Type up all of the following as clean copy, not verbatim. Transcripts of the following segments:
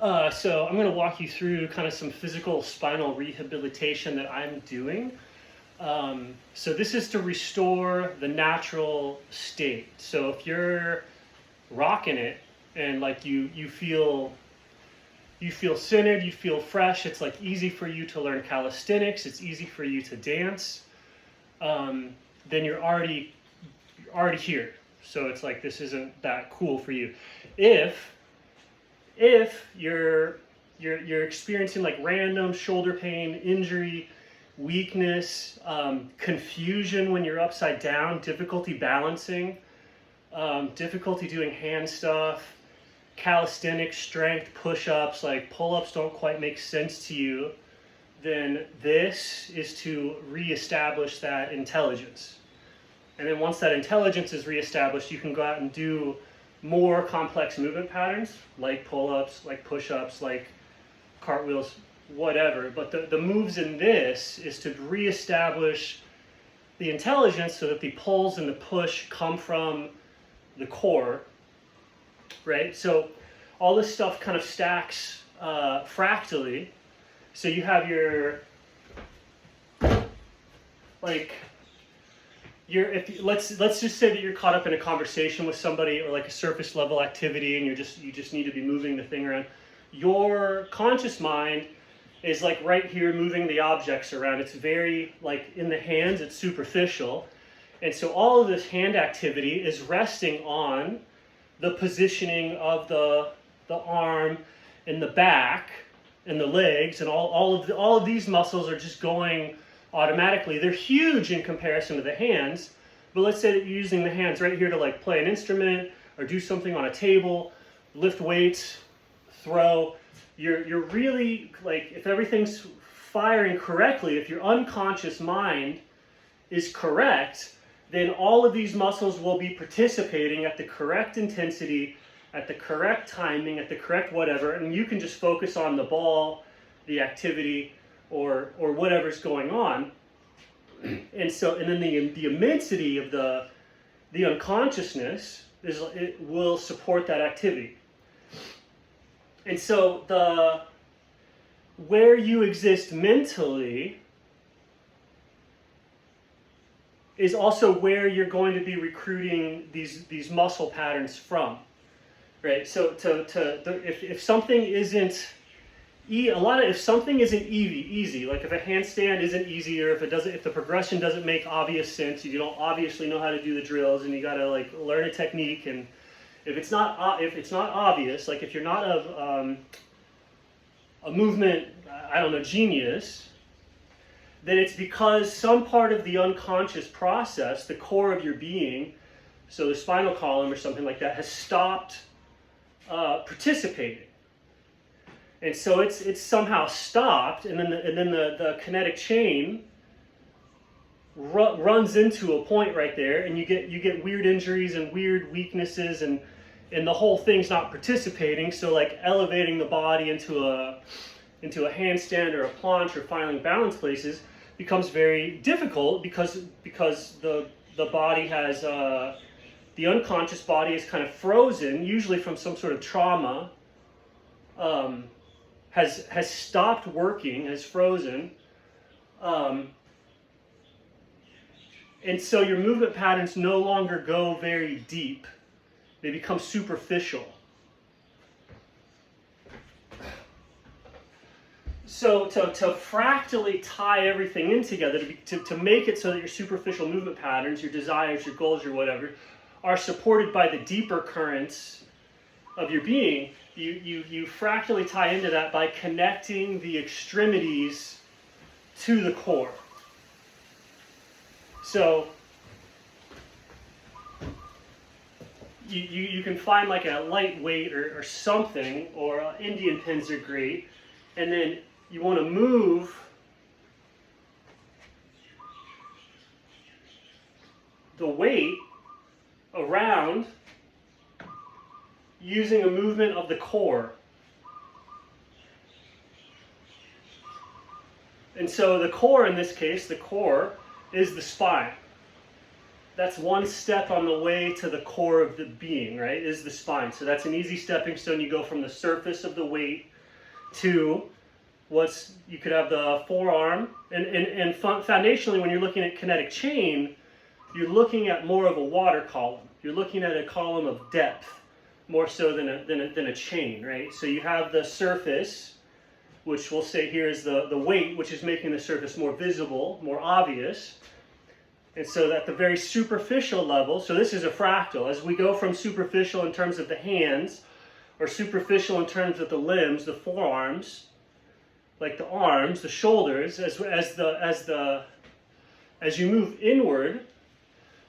So I'm going to walk you through kind of some physical spinal rehabilitation that I'm doing. So this is to restore the natural state. So if you're rocking it and like you feel centered, you feel fresh, it's like easy for you to learn calisthenics, it's easy for you to dance, then you're already here. So it's like this isn't that cool for you. If you're experiencing like random shoulder pain, injury, weakness, confusion when you're upside down, difficulty balancing, difficulty doing hand stuff, calisthenics, strength, push-ups, like pull-ups don't quite make sense to you, then this is to reestablish that intelligence. And then once that intelligence is reestablished, you can go out and do more complex movement patterns, like pull-ups, like push-ups, like cartwheels, whatever. But the moves in this is to reestablish the intelligence so that the pulls and the push come from the core, right? So all this stuff kind of stacks fractally. So you have your, like, let's just say that you're caught up in a conversation with somebody or like a surface level activity and you just need to be moving the thing around. Your conscious mind is like right here moving the objects around. It's very like in the hands, it's superficial. And so all of this hand activity is resting on the positioning of the arm and the back and the legs, and all of these muscles are just going automatically. They're huge in comparison to the hands, but let's say that you're using the hands right here to like play an instrument or do something on a table, lift weights, throw. You're really like, if everything's firing correctly, if your unconscious mind is correct, then all of these muscles will be participating at the correct intensity, at the correct timing, at the correct whatever, and you can just focus on the ball, the activity, or whatever's going on. And then the immensity of the unconsciousness it will support that activity. And so where you exist mentally is also where you're going to be recruiting these muscle patterns from, right? So if something isn't if something isn't easy, like if a handstand isn't easy, or if the progression doesn't make obvious sense, you don't obviously know how to do the drills, and you got to like learn a technique, and if it's not obvious, like if you're not a movement, I don't know, genius, then it's because some part of the unconscious process, the core of your being, so the spinal column or something like that, has stopped participating. And so it's somehow stopped, and then the kinetic chain runs into a point right there, and you get weird injuries and weird weaknesses, and the whole thing's not participating. So like elevating the body into a handstand or a planche or finding balance places becomes very difficult because the body has the unconscious body is kind of frozen, usually from some sort of trauma. Has stopped working, has frozen, and so your movement patterns no longer go very deep. They become superficial. So to fractally tie everything in together, to make it so that your superficial movement patterns, your desires, your goals, your whatever, are supported by the deeper currents of your being, you fractally tie into that by connecting the extremities to the core. So you can find like a light weight or something, or Indian pins are great, and then you want to move the weight around using a movement of the core. And so the core, in this case, the core is the spine. That's one step on the way to the core of the being, right, is the spine. So that's an easy stepping stone. You go from the surface of the weight to you could have the forearm, and foundationally, when you're looking at kinetic chain, you're looking at more of a water column. You're looking at a column of depth, more so than a chain, right? So you have the surface, which we'll say here is the weight, which is making the surface more visible, more obvious. And so at the very superficial level, so this is a fractal. As we go from superficial in terms of the hands, or superficial in terms of the limbs, the forearms, like the arms, the shoulders, as you move inward,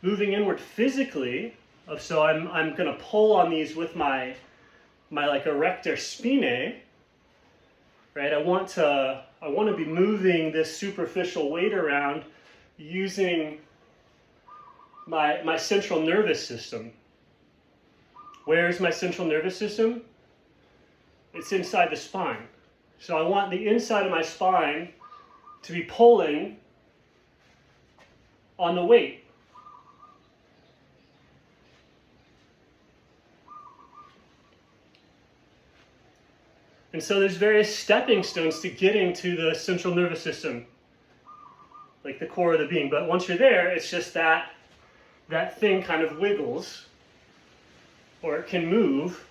moving inward physically. So I'm going to pull on these with my like erector spinae, right? I want to be moving this superficial weight around using my central nervous system. Where is my central nervous system? It's inside the spine. So I want the inside of my spine to be pulling on the weight. And so there's various stepping stones to getting to the central nervous system, like the core of the being. But once you're there, it's just that thing kind of wiggles, or it can move.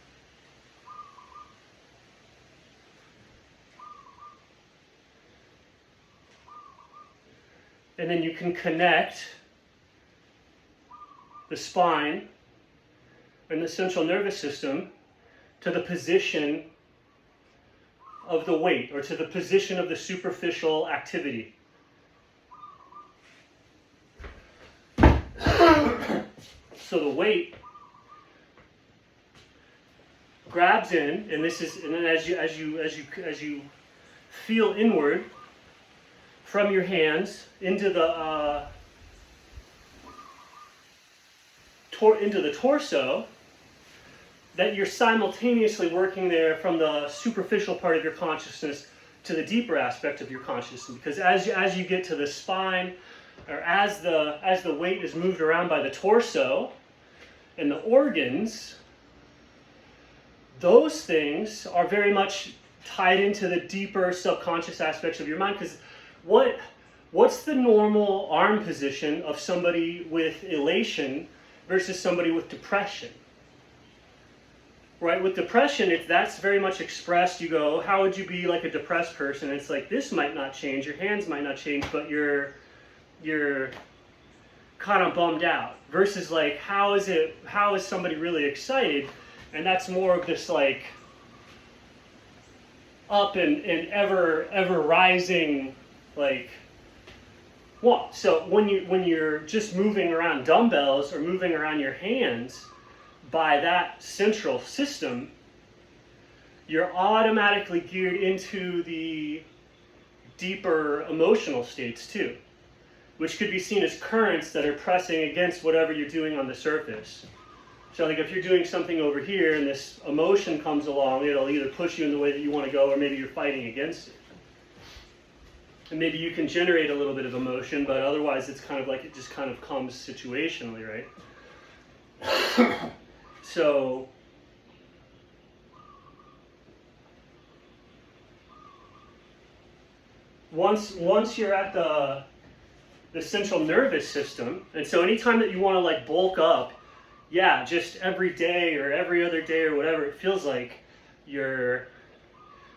And then you can connect the spine and the central nervous system to the position of the weight, or to the position of the superficial activity. So the weight grabs in, and then as you feel inward from your hands into the torso, that you're simultaneously working there from the superficial part of your consciousness to the deeper aspect of your consciousness. Because as you get to the spine, or as the weight is moved around by the torso and the organs, those things are very much tied into the deeper subconscious aspects of your mind. Because what's the normal arm position of somebody with elation versus somebody with depression? Right, with depression, that's very much expressed. You go, how would you be like a depressed person? It's like, this might not change, your hands might not change, but you're kind of bummed out. Versus like, how is somebody really excited? And that's more of this like up and ever rising like want. So when you're just moving around dumbbells or moving around your hands by that central system, you're automatically geared into the deeper emotional states too, which could be seen as currents that are pressing against whatever you're doing on the surface. So like if you're doing something over here and this emotion comes along, it'll either push you in the way that you want to go, or maybe you're fighting against it. And maybe you can generate a little bit of emotion, but otherwise it's kind of like it just kind of comes situationally, right? So once you're at the central nervous system, and so anytime that you want to like bulk up, yeah, just every day or every other day or whatever, it feels like you're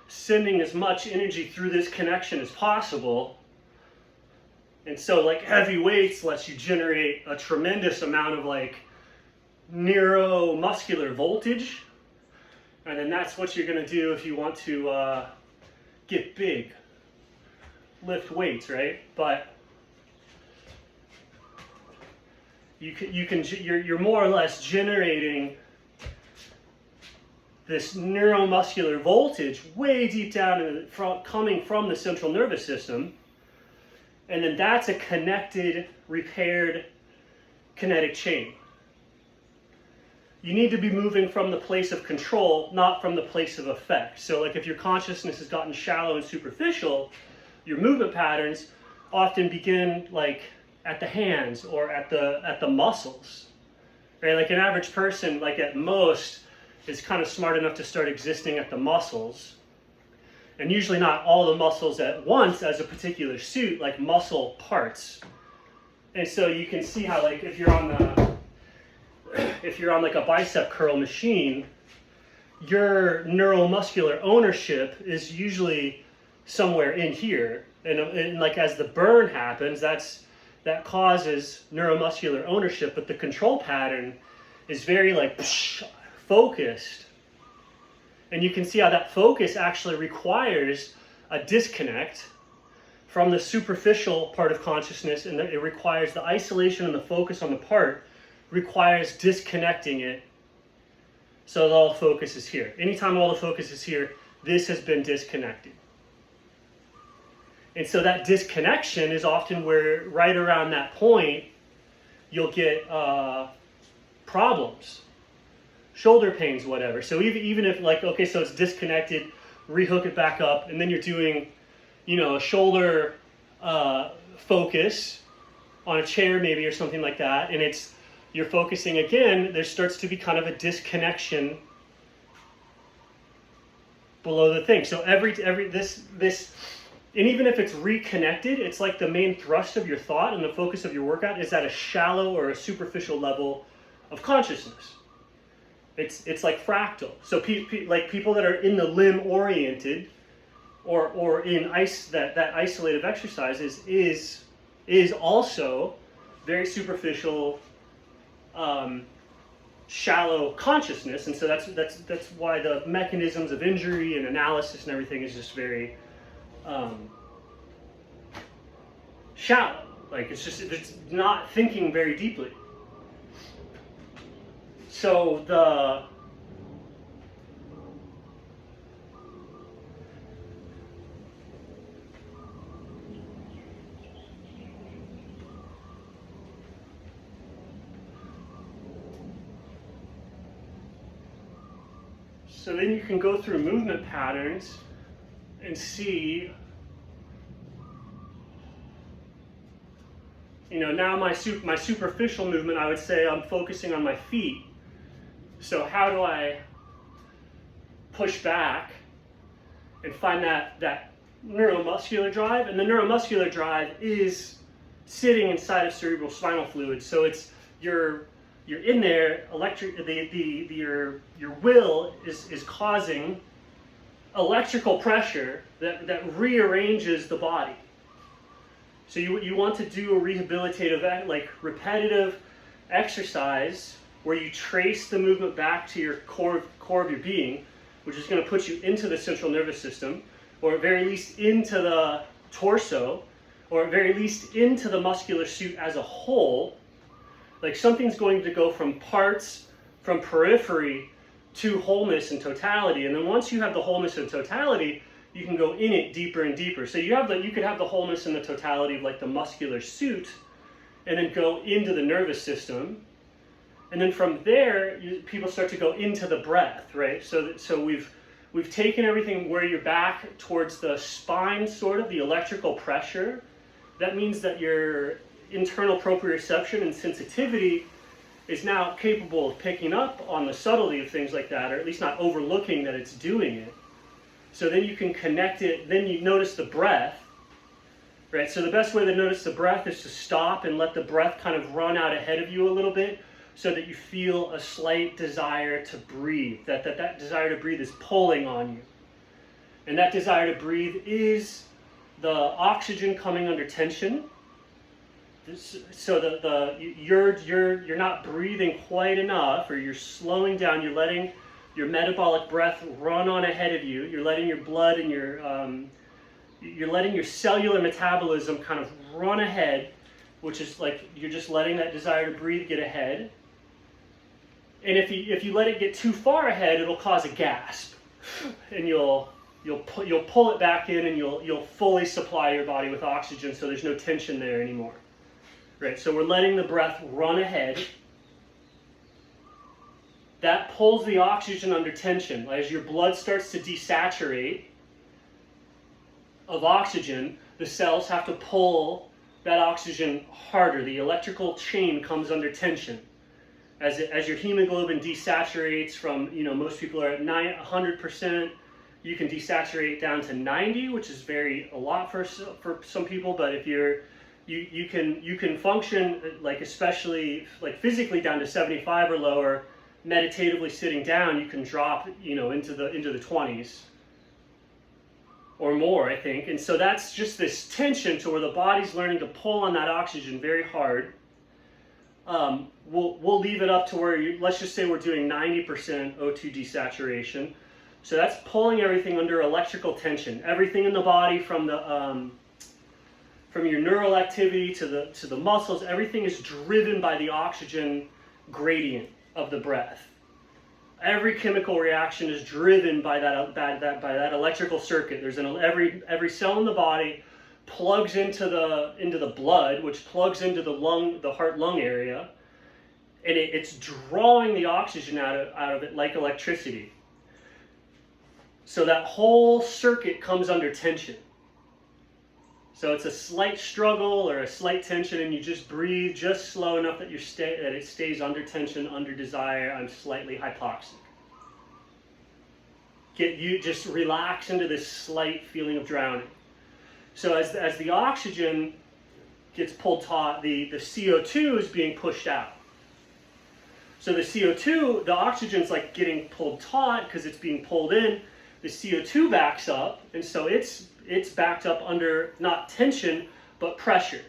sending as much energy through this connection as possible. And so like heavy weights lets you generate a tremendous amount of like neuromuscular voltage, and then that's what you're going to do if you want to get big, lift weights, right? But you're more or less generating this neuromuscular voltage way deep down coming from the central nervous system, and then that's a connected, repaired kinetic chain. You need to be moving from the place of control, not from the place of effect. So like if your consciousness has gotten shallow and superficial, your movement patterns often begin like at the hands or at the muscles. Right? Like an average person, like at most, is kind of smart enough to start existing at the muscles. and usually not all the muscles at once as a particular suit, like muscle parts. And so you can see how, like, if you're on like a bicep curl machine, your neuromuscular ownership is usually somewhere in here, and like as the burn happens, that causes neuromuscular ownership, but the control pattern is very like focused. And you can see how that focus actually requires a disconnect from the superficial part of consciousness, and it requires the isolation and the focus on the part requires disconnecting it so that all the focus is here. Anytime all the focus is here, this has been disconnected. And so that disconnection is often where, right around that point, you'll get problems, shoulder pains, whatever. So even if, like, okay, so it's disconnected, rehook it back up, and then you're doing, a shoulder focus on a chair maybe or something like that, and you're focusing again, there starts to be kind of a disconnection below the thing. So this, and even if it's reconnected, it's like the main thrust of your thought and the focus of your workout is at a shallow or a superficial level of consciousness. It's like fractal. So like people that are in the limb oriented or in that isolative exercise is also very superficial, shallow consciousness, and so that's why the mechanisms of injury and analysis and everything is just very shallow. Like it's not thinking very deeply. So then you can go through movement patterns and see, now my superficial movement, I would say I'm focusing on my feet. So how do I push back and find that neuromuscular drive? And the neuromuscular drive is sitting inside of cerebral spinal fluid. So it's you're in there, your will is causing electrical pressure that rearranges the body. So you want to do a rehabilitative, like repetitive exercise where you trace the movement back to your core of your being, which is going to put you into the central nervous system, or at very least into the torso, or at very least into the muscular suit as a whole. Like something's going to go from parts, from periphery to wholeness and totality. And then once you have the wholeness and totality, you can go in it deeper and deeper. So you could have the wholeness and the totality of like the muscular suit, and then go into the nervous system. And then from there, people start to go into the breath, right? So we've taken everything where you're back towards the spine, sort of the electrical pressure. That means that your internal proprioception and sensitivity is now capable of picking up on the subtlety of things like that, or at least not overlooking that it's doing it. So then you can connect it, then you notice the breath, right? So the best way to notice the breath is to stop and let the breath kind of run out ahead of you a little bit, so that you feel a slight desire to breathe, that desire to breathe is pulling on you. And that desire to breathe is the oxygen coming under tension. So you're not breathing quite enough, or you're slowing down, you're letting your metabolic breath run on ahead of you, you're letting your blood and you're letting your cellular metabolism kind of run ahead, which is like you're just letting that desire to breathe get ahead. And if you let it get too far ahead, it'll cause a gasp, and you'll pull it back in, and you'll fully supply your body with oxygen, so there's no tension there anymore. Right? So we're letting the breath run ahead. That pulls the oxygen under tension. As your blood starts to desaturate of oxygen, the cells have to pull that oxygen harder. The electrical chain comes under tension. As your hemoglobin desaturates from, most people are at 100%, you can desaturate down to 90, which is a lot for some people. But if you can function like, especially like physically, down to 75 or lower. Meditatively sitting down, you can drop, into the 20s or more, I think. And so that's just this tension to where the body's learning to pull on that oxygen very hard. We'll leave it up to where let's just say we're doing 90% O2 desaturation. So that's pulling everything under electrical tension. Everything in the body, from your neural activity to the muscles, everything is driven by the oxygen gradient of the breath. Every chemical reaction is driven by that electrical circuit. There's every cell in the body plugs into the blood, which plugs into the heart-lung area, and it's drawing the oxygen out of it like electricity. So that whole circuit comes under tension. So it's a slight struggle or a slight tension, and you just breathe just slow enough that that it stays under tension, under desire. I'm slightly hypoxic. You just relax into this slight feeling of drowning. So as the oxygen gets pulled taut, the CO2 is being pushed out. So the CO2, the oxygen's like getting pulled taut because it's being pulled in. The CO2 backs up, and so it's backed up under not tension, but pressure.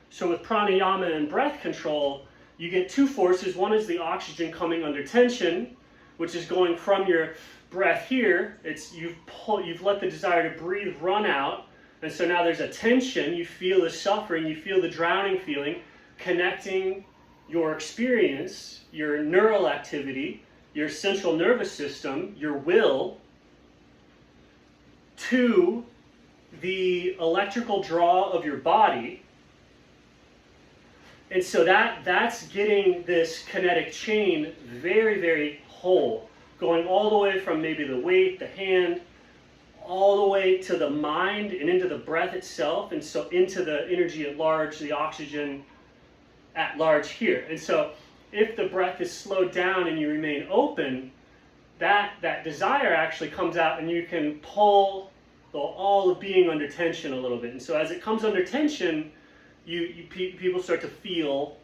So with pranayama and breath control, you get two forces. One is the oxygen coming under tension, which is going from your breath here. You've let the desire to breathe run out, and so now there's a tension. You feel the suffering, you feel the drowning feeling, connecting your experience, your neural activity, your central nervous system, your will, to the electrical draw of your body. And so that's getting this kinetic chain very, very whole, going all the way from maybe the weight, the hand, all the way to the mind and into the breath itself, and so into the energy at large, the oxygen at large here. And so if the breath is slowed down and you remain open, that desire actually comes out, and you can pull all of being under tension a little bit. And so as it comes under tension, people start to feel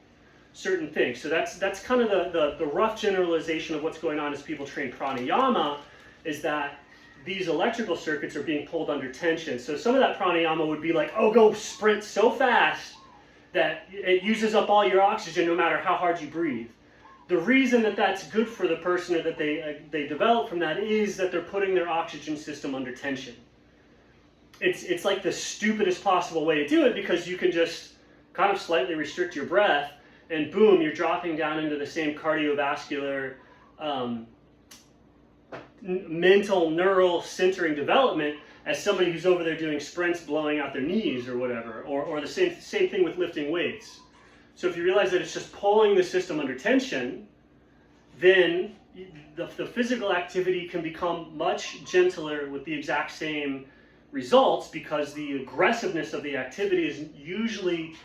certain things. So that's kind of the rough generalization of what's going on as people train pranayama, is that these electrical circuits are being pulled under tension. So some of that pranayama would be like, oh, go sprint so fast that it uses up all your oxygen no matter how hard you breathe. The reason that that's good for the person, or that they develop from that, is that they're putting their oxygen system under tension. It's like the stupidest possible way to do it, because you can just kind of slightly restrict your breath, and boom, you're dropping down into the same cardiovascular, mental, neural centering development as somebody who's over there doing sprints, blowing out their knees or whatever, or the same thing with lifting weights. So if you realize that it's just pulling the system under tension, then the physical activity can become much gentler with the exact same results, because the aggressiveness of the activity is usually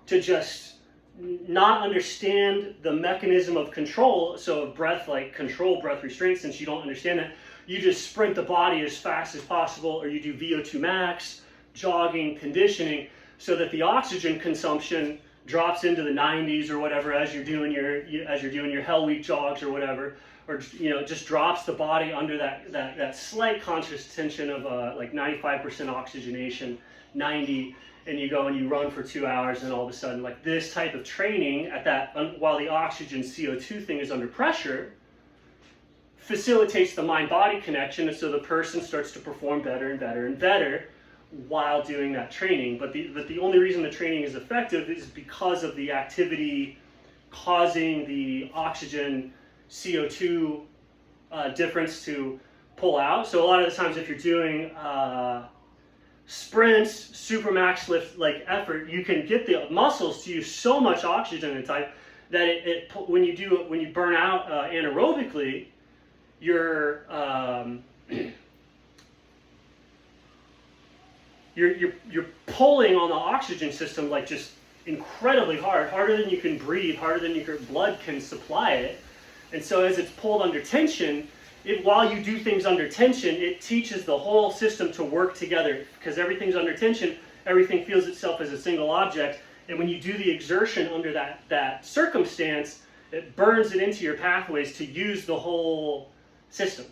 to just not understand the mechanism of control. So of breath, like control, breath restraint, since you don't understand that, you just sprint the body as fast as possible, or you do VO2 max, jogging, conditioning, so that the oxygen consumption drops into the 90s or whatever as you're doing your Hell Week jogs or whatever, or just drops the body under that slight conscious tension of like 95% oxygenation, 90, and you go and you run for 2 hours, and all of a sudden, like, this type of training while the oxygen CO2 thing is under pressure, facilitates the mind-body connection, and so the person starts to perform better and better and better while doing that training. But the only reason the training is effective is because of the activity causing the oxygen CO2 difference to pull out. So a lot of the times, if you're doing sprints, super max lift like effort, you can get the muscles to use so much oxygen in type that when you burn out anaerobically, you're pulling on the oxygen system like just incredibly hard, harder than you can breathe, harder than your blood can supply it. And so as it's pulled under tension, while you do things under tension, it teaches the whole system to work together, because everything's under tension, everything feels itself as a single object, and when you do the exertion under that circumstance, it burns it into your pathways to use the whole system.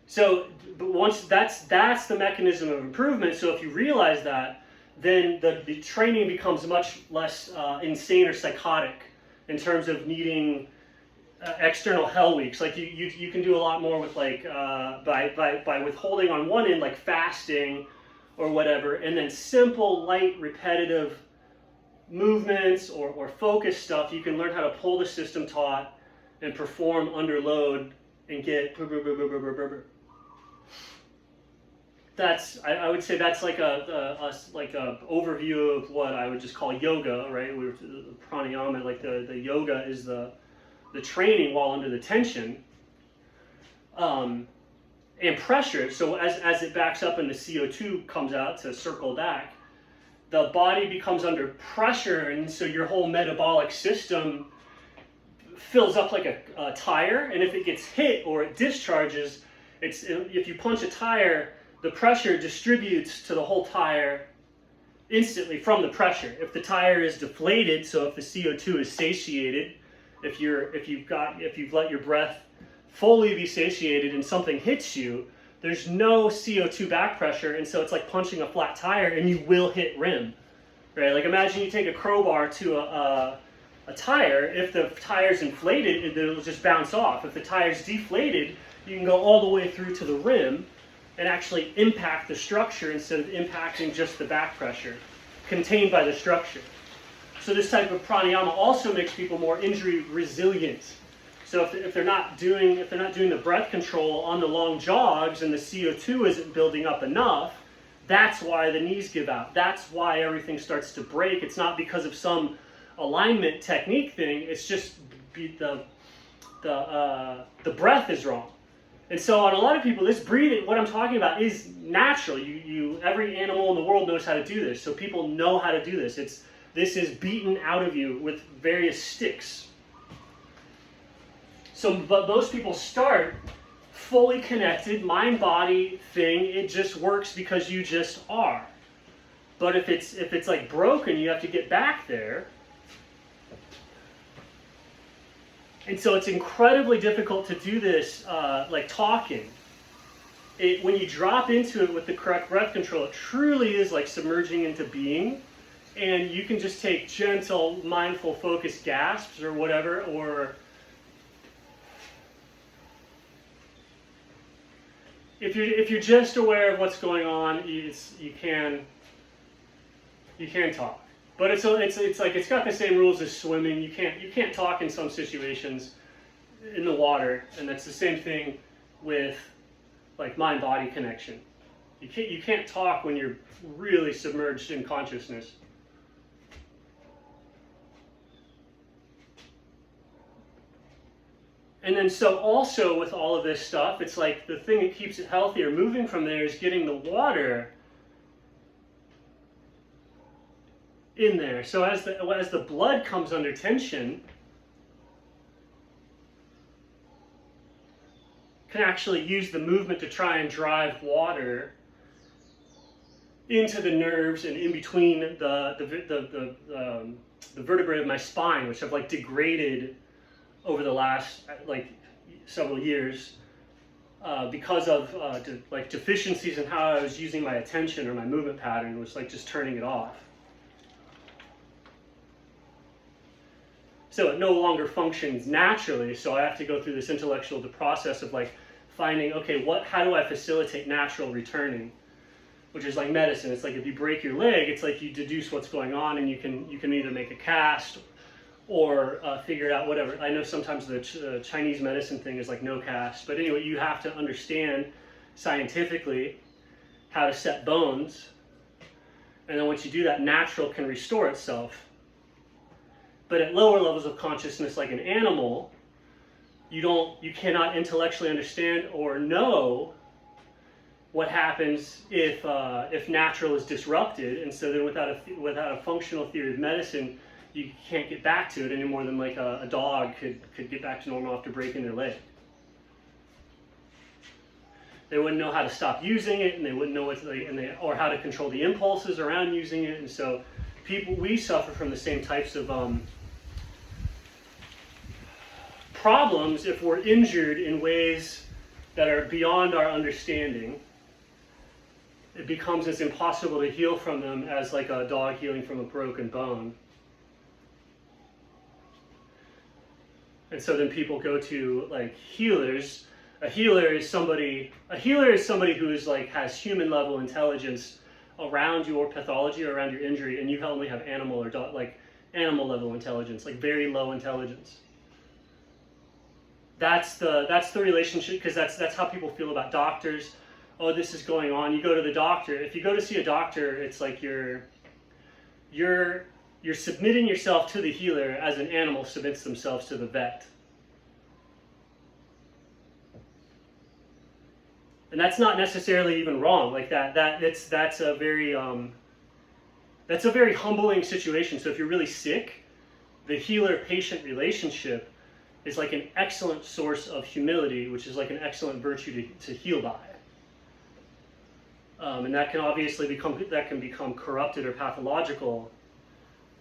So, but once that's the mechanism of improvement. So if you realize that, then the training becomes much less insane or psychotic in terms of needing external hell weeks. Like you can do a lot more with like by withholding on one end, like fasting or whatever, and then simple, light, repetitive movements or focus stuff. You can learn how to pull the system taut and perform under load and get. That's I would say that's like a overview of what I would just call yoga, right? Pranayama, like the yoga is the training while under the tension and pressure. So as it backs up and the CO2 comes out to circle back, the body becomes under pressure, and so your whole metabolic system fills up like a tire. And if it gets hit or it discharges, if you punch a tire, the pressure distributes to the whole tire instantly from the pressure. If the tire is deflated, so if the CO2 is satiated, if you've let your breath fully be satiated and something hits you, there's no CO2 back pressure, and so it's like punching a flat tire, and you will hit rim, right? Like imagine you take a crowbar to a tire. If the tire's inflated, it'll just bounce off. If the tire's deflated, you can go all the way through to the rim and actually impact the structure instead of impacting just the back pressure contained by the structure. So this type of pranayama also makes people more injury resilient. So if they're not doing the breath control on the long jogs and the CO2 isn't building up enough, that's why the knees give out. That's why everything starts to break. It's not because of some alignment technique thing. It's just the breath is wrong. And so on a lot of people, this breathing, what I'm talking about, is natural. Every animal in the world knows how to do this. So people know how to do this. This is beaten out of you with various sticks. So, but most people start fully connected, mind-body thing. It just works because you just are. But if it's like broken, you have to get back there. And so it's incredibly difficult to do this like talking. When you drop into it with the correct breath control, it truly is like submerging into being. And you can just take gentle, mindful, focused gasps or whatever, or if you're just aware of what's going on, you can talk. But it's like it's got the same rules as swimming. You can't talk in some situations in the water, and that's the same thing with like mind-body connection. You can't talk when you're really submerged in consciousness. And then so also with all of this stuff, it's like the thing that keeps it healthy or moving from there is getting the water in there. So as the blood comes under tension, can actually use the movement to try and drive water into the nerves and in between the vertebrae of my spine, which have like degraded over the last like several years because of like deficiencies in how I was using my attention or my movement pattern, was like just turning it off. So it no longer functions naturally, so I have to go through this intellectual process of like finding, okay, how do I facilitate natural returning? Which is like medicine. It's like if you break your leg, it's like you deduce what's going on, and you can either make a cast or figure it out, whatever. I know sometimes the Chinese medicine thing is like no cast, but anyway, you have to understand scientifically how to set bones, and then once you do that, natural can restore itself. But at lower levels of consciousness, like an animal, you cannot intellectually understand or know what happens if natural is disrupted. And so then without a functional theory of medicine, you can't get back to it any more than like a dog could get back to normal after breaking their leg. They wouldn't know how to stop using it, and they wouldn't know or how to control the impulses around using it. And so we suffer from the same types of problems if we're injured in ways that are beyond our understanding. It becomes as impossible to heal from them as like a dog healing from a broken bone. And so then people go to like healers. A healer is somebody who is like has human level intelligence around your pathology or around your injury, and you only have animal or animal level intelligence, like very low intelligence. That's the relationship, because that's how people feel about doctors. Oh, this is going on. You go to the doctor. If you go to see a doctor, it's like you're submitting yourself to the healer as an animal submits themselves to the vet. And that's not necessarily even wrong. Like that's a very humbling situation. So if you're really sick, the healer-patient relationship is like an excellent source of humility, which is like an excellent virtue to heal by. And that can obviously become corrupted or pathological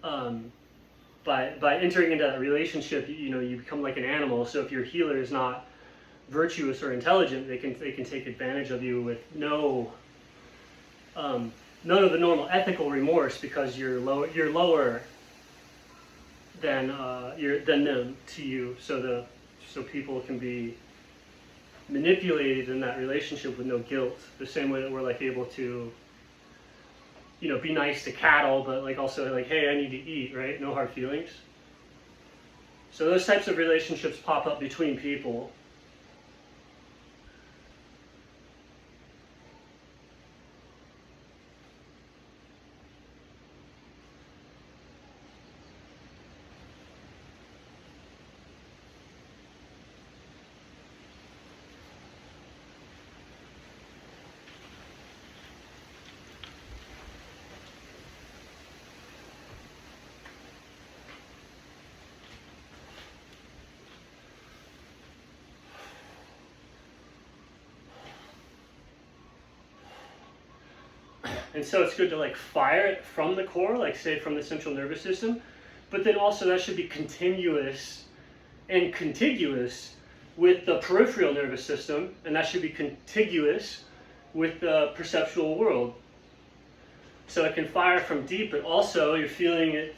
by entering into that relationship. You become like an animal. So if your healer is not virtuous or intelligent, they can take advantage of you with none of the normal ethical remorse, because you're lower than them to you. So people can be manipulated in that relationship with no guilt. The same way that we're like able to, be nice to cattle, but like also like, hey, I need to eat, right? No hard feelings. So those types of relationships pop up between people. And so it's good to like fire it from the core, like say from the central nervous system, but then also that should be continuous and contiguous with the peripheral nervous system, and that should be contiguous with the perceptual world. So it can fire from deep, but also you're feeling it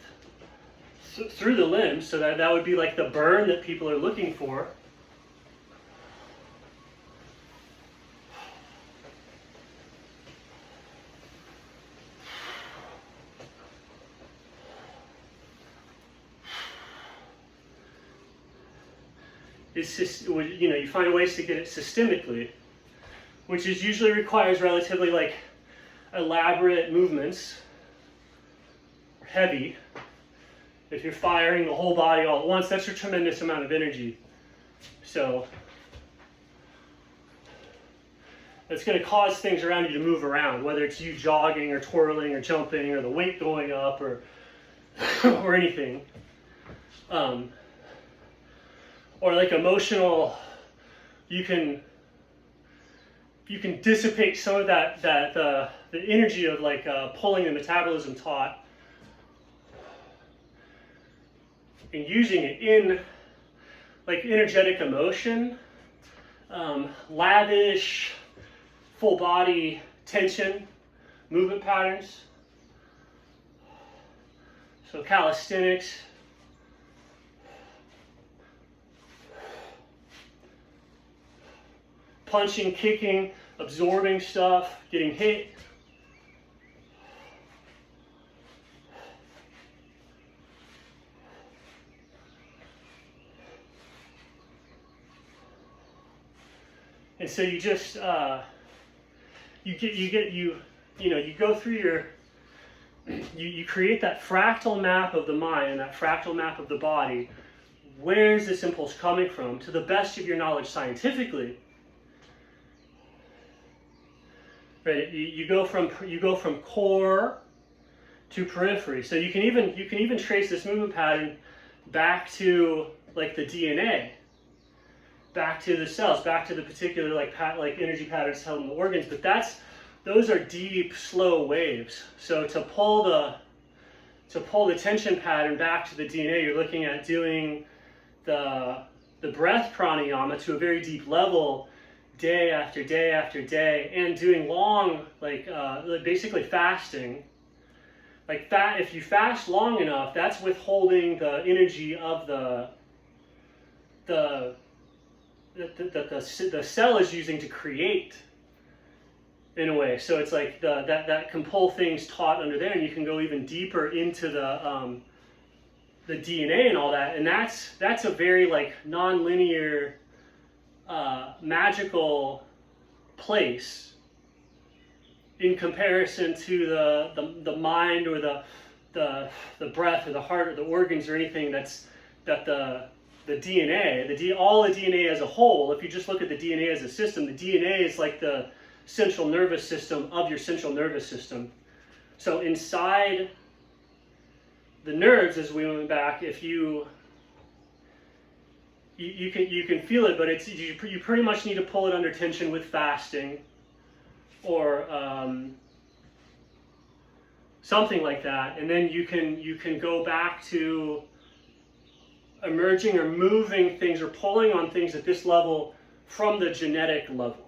through the limbs, so that would be like the burn that people are looking for. It's just, you find ways to get it systemically, which usually requires relatively like elaborate movements, heavy. If you're firing the whole body all at once, that's a tremendous amount of energy. So it's going to cause things around you to move around, whether it's you jogging or twirling or jumping or the weight going up or or anything. Or like emotional, you can dissipate some of the energy of like pulling the metabolism taut and using it in like energetic emotion, lavish, full body tension, movement patterns. So calisthenics. Punching, kicking, absorbing stuff, getting hit. And so you just you go through your you create that fractal map of the mind and that fractal map of the body. Where's this impulse coming from? To the best of your knowledge scientifically. Right, you go from core to periphery. So you can even trace this movement pattern back to like the DNA, back to the cells, back to the particular like energy patterns held in the organs. But those are deep, slow waves. So to pull the tension pattern back to the DNA, you're looking at doing the breath pranayama to a very deep level, day after day after day, and doing long, basically fasting. If you fast long enough, that's withholding the energy of the cell is using to create, in a way. So it's like that can pull things taut under there, and you can go even deeper into the DNA and all that. And that's a very like non-linear, magical place in comparison to the mind or the breath or the heart or the organs or anything that the DNA, all the DNA as a whole. If you just look at the DNA as a system, the DNA is like the central nervous system of your central nervous system. So inside the nerves, as we went back, if you can feel it, but you pretty much need to pull it under tension with fasting, or something like that, and then you can go back to emerging or moving things or pulling on things at this level from the genetic level.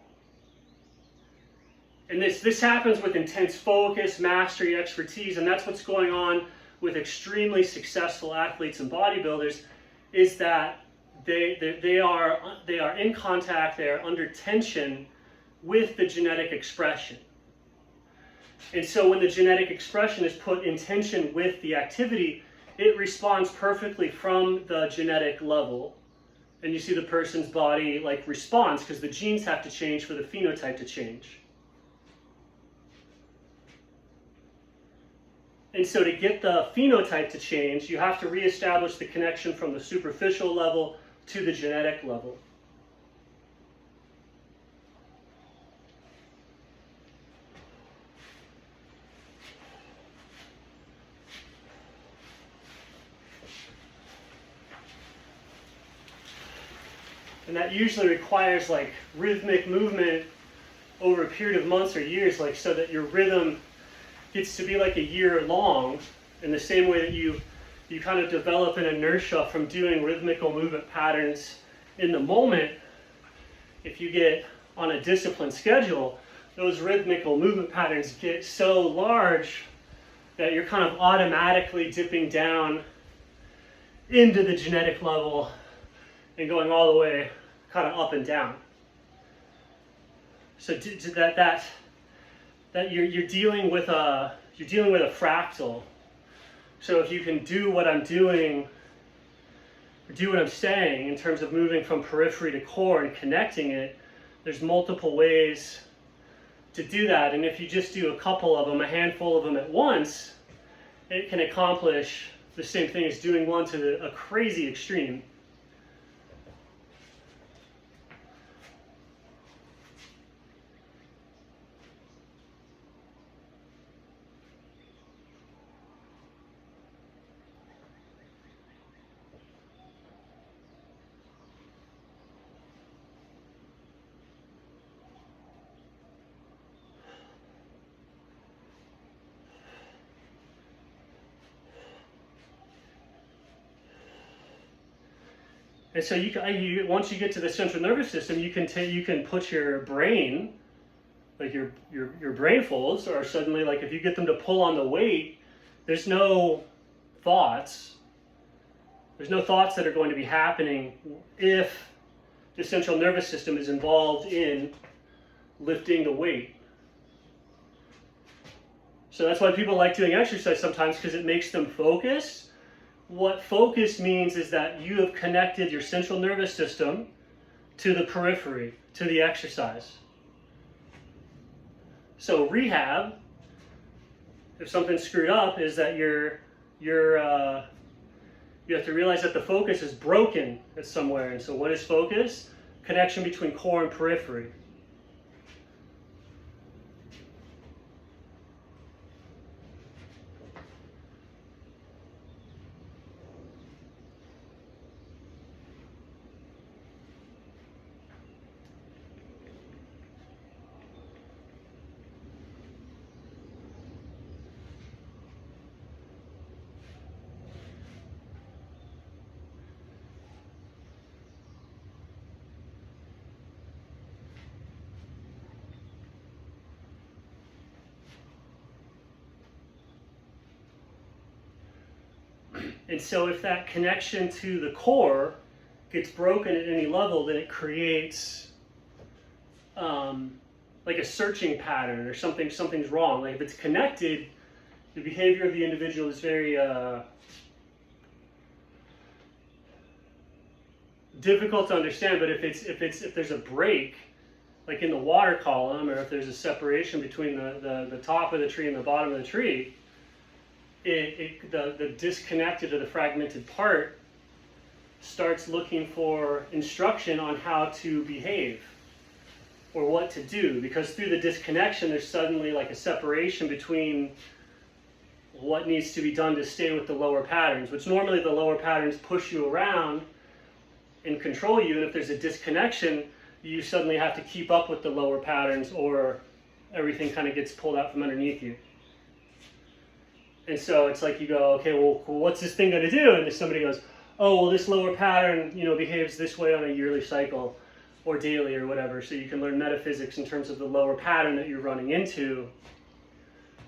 And this happens with intense focus, mastery, expertise, and that's what's going on with extremely successful athletes and bodybuilders, is that they are in contact, they are under tension with the genetic expression. And so when the genetic expression is put in tension with the activity, it responds perfectly from the genetic level. And you see the person's body like responds, because the genes have to change for the phenotype to change. And so to get the phenotype to change, you have to reestablish the connection from the superficial level to the genetic level. And that usually requires like rhythmic movement over a period of months or years, like so that your rhythm gets to be like a year long, in the same way that you kind of develop an inertia from doing rhythmical movement patterns in the moment. If you get on a disciplined schedule, those rhythmical movement patterns get so large that you're kind of automatically dipping down into the genetic level and going all the way kind of up and down. So that you're dealing with a fractal. So if you can do what I'm doing, or do what I'm saying in terms of moving from periphery to core and connecting it, there's multiple ways to do that. And if you just do a couple of them, a handful of them at once, it can accomplish the same thing as doing one to a crazy extreme. And so once you get to the central nervous system, you can put your brain, like your brain folds, or suddenly, like if you get them to pull on the weight, there's no thoughts. There's no thoughts that are going to be happening if the central nervous system is involved in lifting the weight. So that's why people like doing exercise sometimes, because it makes them focus. What focus means is that you have connected your central nervous system to the periphery, to the exercise. So rehab, if something's screwed up, is that you have to realize that the focus is broken at somewhere. And so what is focus? Connection between core and periphery. And so if that connection to the core gets broken at any level, then it creates like a searching pattern or something's wrong. Like if it's connected, the behavior of the individual is very difficult to understand. But if there's a break, like in the water column, or if there's a separation between the top of the tree and the bottom of the tree, the disconnected or the fragmented part starts looking for instruction on how to behave or what to do, because through the disconnection there's suddenly like a separation between what needs to be done to stay with the lower patterns, which normally the lower patterns push you around and control you, and if there's a disconnection, you suddenly have to keep up with the lower patterns or everything kind of gets pulled out from underneath you. And so it's like you go, okay, well, what's this thing going to do? And if somebody goes, oh, well, this lower pattern, behaves this way on a yearly cycle or daily or whatever. So you can learn metaphysics in terms of the lower pattern that you're running into.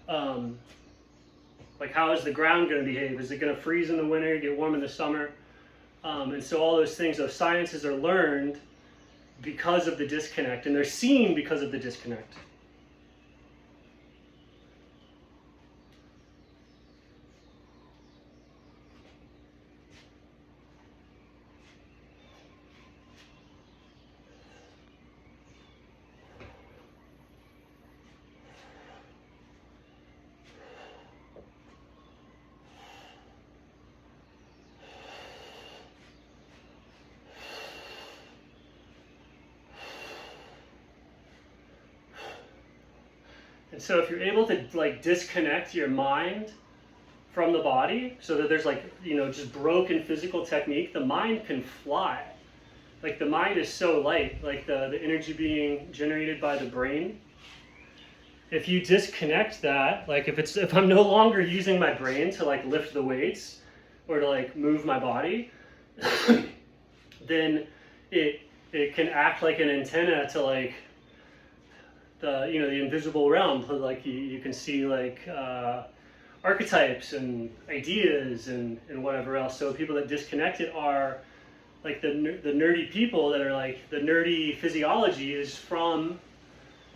Like how is the ground going to behave? Is it going to freeze in the winter, get warm in the summer? And so all those things, those sciences are learned because of the disconnect, and they're seen because of the disconnect. And so if you're able to like disconnect your mind from the body so that there's like, just broken physical technique, the mind can fly. Like the mind is so light, like the energy being generated by the brain. If you disconnect that, like if I'm no longer using my brain to like lift the weights or to like move my body, then it can act like an antenna to like the invisible realm. Like you can see like archetypes and ideas and whatever else. So people that disconnect it are like the nerdy people that are like the nerdy physiology is from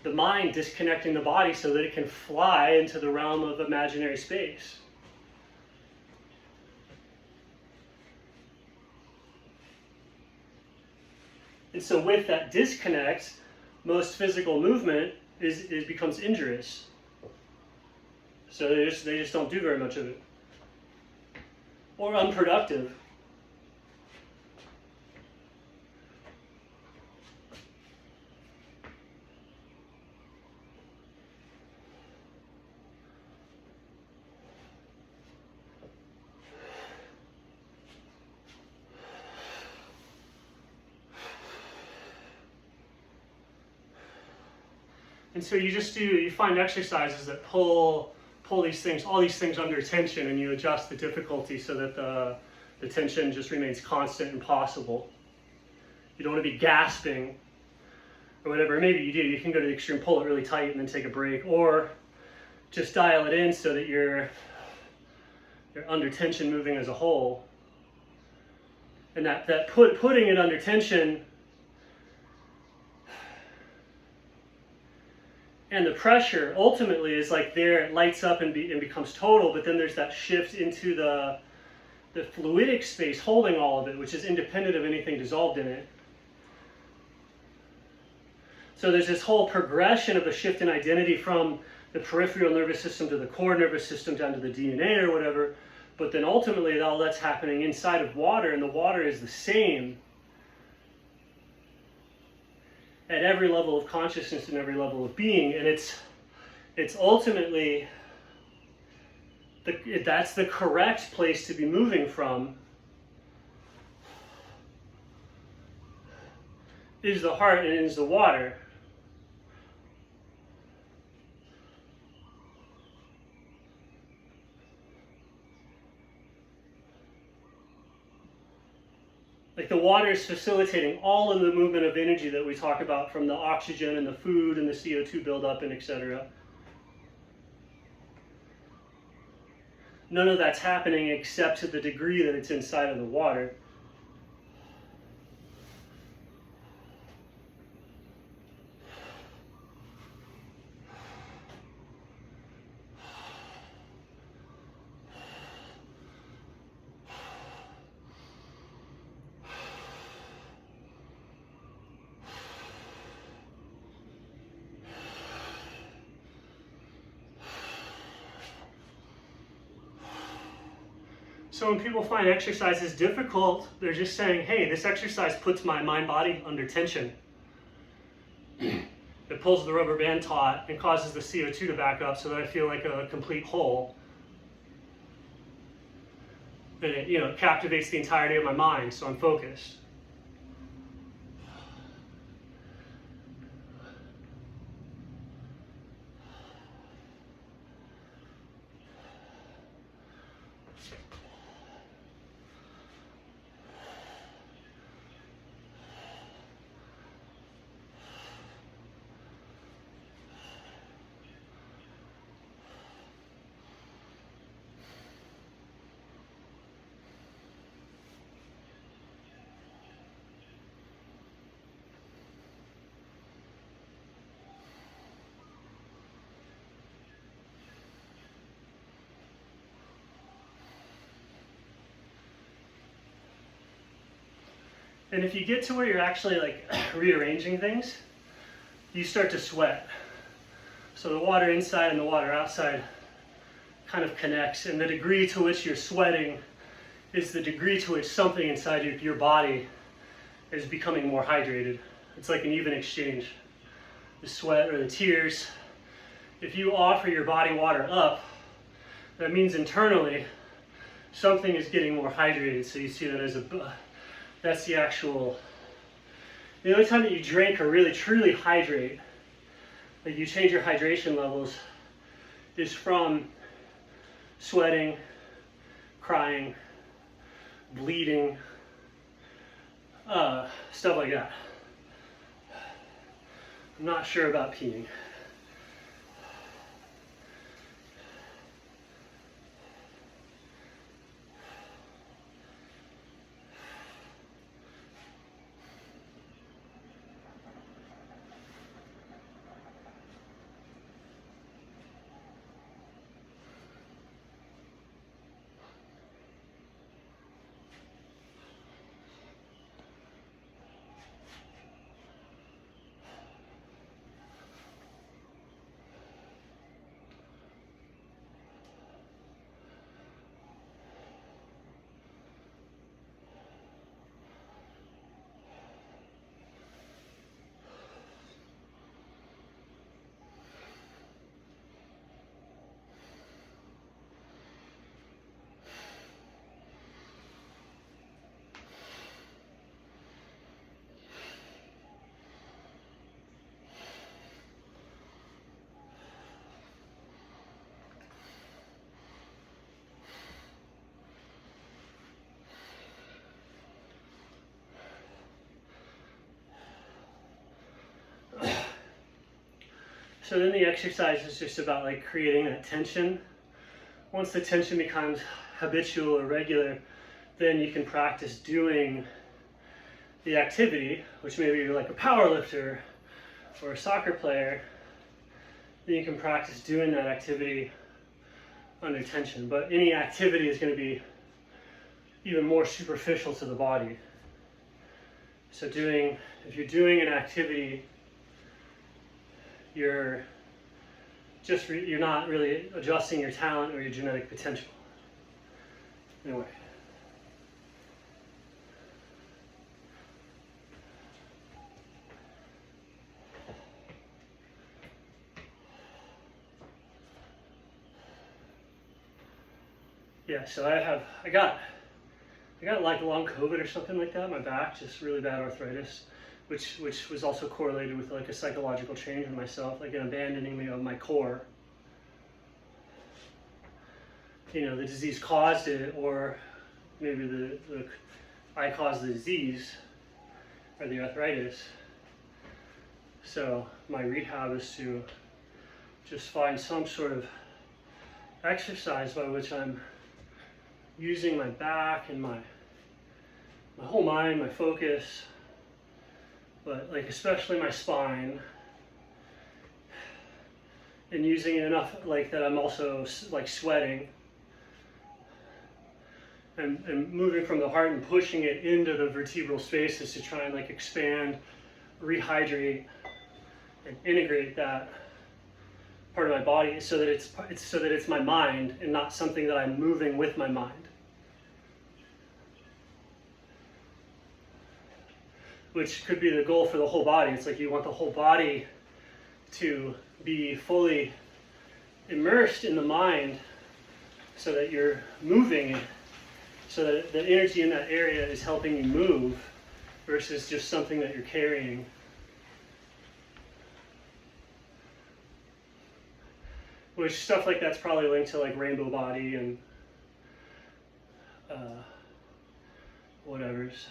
the mind disconnecting the body so that it can fly into the realm of imaginary space. And so with that disconnect, most physical movement becomes injurious. So they just don't do very much of it. Or unproductive. And so you find exercises that pull all these things under tension, and you adjust the difficulty so that the tension just remains constant and possible. You don't want to be gasping or whatever. Maybe you do. You can go to the extreme, pull it really tight, and then take a break, or just dial it in so that you're under tension moving as a whole. And that putting it under tension and the pressure ultimately is like there, it lights up and becomes total, but then there's that shift into the fluidic space holding all of it, which is independent of anything dissolved in it. So there's this whole progression of a shift in identity from the peripheral nervous system to the core nervous system down to the DNA or whatever, but then ultimately all that's happening inside of water, and the water is the same at every level of consciousness and every level of being, and it's ultimately that's the correct place to be moving from. Is the heart and is the water. Like the water is facilitating all of the movement of energy that we talk about, from the oxygen and the food and the CO2 buildup and etc. none of that's happening except to the degree that it's inside of the water. So when people find exercises difficult, they're just saying, hey, this exercise puts my mind-body under tension. It pulls the rubber band taut and causes the CO2 to back up so that I feel like a complete hole. And it, it captivates the entirety of my mind, so I'm focused. And if you get to where you're actually like rearranging things, you start to sweat. So the water inside and the water outside kind of connects, and the degree to which you're sweating is the degree to which something inside your body is becoming more hydrated. It's like an even exchange. The sweat or the tears, if you offer your body water up, that means internally something is getting more hydrated. So you see that as that's the actual, the only time that you drink or really truly hydrate, like you change your hydration levels, is from sweating, crying, bleeding, stuff like that. I'm not sure about peeing. So then the exercise is just about like creating that tension. Once the tension becomes habitual or regular, then you can practice doing the activity, which maybe you're like a power lifter or a soccer player, then you can practice doing that activity under tension. But any activity is going to be even more superficial to the body. So if you're doing an activity, you're not really adjusting your talent or your genetic potential. Anyway. Yeah, so I got like long COVID or something like that. My back, just really bad arthritis, which was also correlated with like a psychological change in myself, like an abandoning me of my core. The disease caused it, or maybe I caused the disease or the arthritis. So my rehab is to just find some sort of exercise by which I'm using my back and my whole mind, my focus, but like especially my spine, and using it enough like that I'm also like sweating, and moving from the heart and pushing it into the vertebral spaces to try and like expand, rehydrate, and integrate that part of my body so that it's my mind and not something that I'm moving with my mind. Which could be the goal for the whole body. It's like you want the whole body to be fully immersed in the mind so that you're moving, so that the energy in that area is helping you move versus just something that you're carrying. Which stuff like that's probably linked to like rainbow body and whatever's.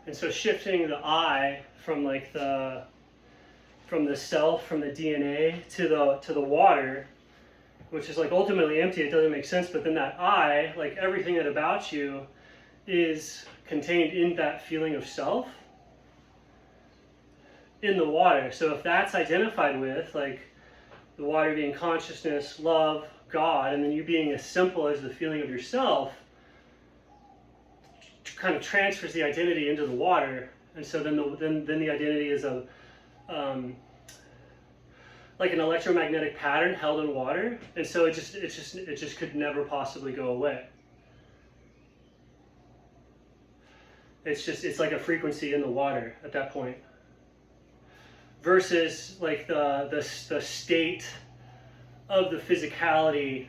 And so shifting the I from like from the self, from the DNA to the water, which is like ultimately empty, it doesn't make sense, but then that I, like everything that about you is contained in that feeling of self in the water. So if that's identified with like the water being consciousness, love, God, and then you being as simple as the feeling of yourself, kind of transfers the identity into the water, and so then the identity is a like an electromagnetic pattern held in water, and so it just could never possibly go away. It's like a frequency in the water at that point, versus like the state of the physicality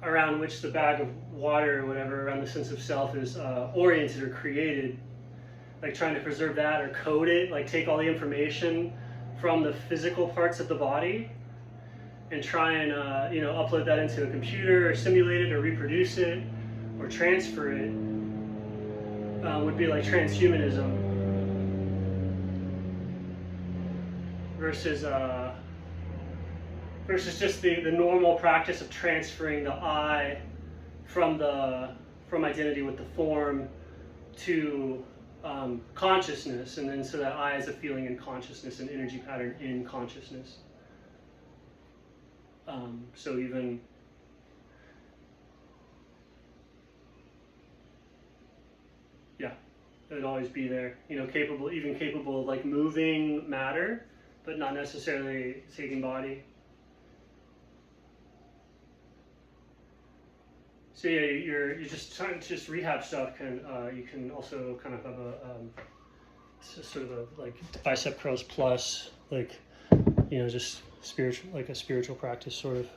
around which the bag of water or whatever, around the sense of self is oriented or created, like trying to preserve that or code it, like take all the information from the physical parts of the body and try and upload that into a computer or simulate it or reproduce it or transfer it, would be like transhumanism versus just the normal practice of transferring the I from identity with the form to consciousness, and then so that I is a feeling in consciousness, an energy pattern in consciousness. So even it would always be there, capable of like moving matter, but not necessarily taking body. So yeah, you're just trying to just rehab stuff. You can also kind of have a sort of a like bicep curls plus, like just spiritual, like a spiritual practice sort of.